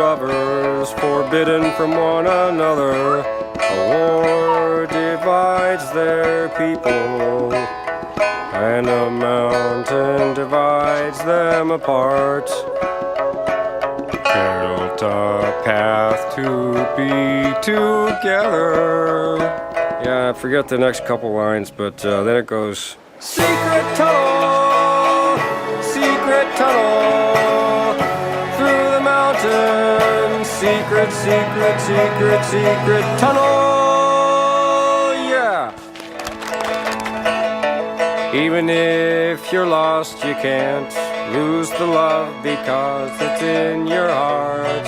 lovers, forbidden from one another. A war divides their people, and a mountain divides them apart. Built a path to be together. Yeah, I forget the next couple lines, but then it goes, secret tunnel, through the mountain, secret, secret, secret, secret tunnel, yeah! Even if you're lost, you can't lose the love because it's in your heart.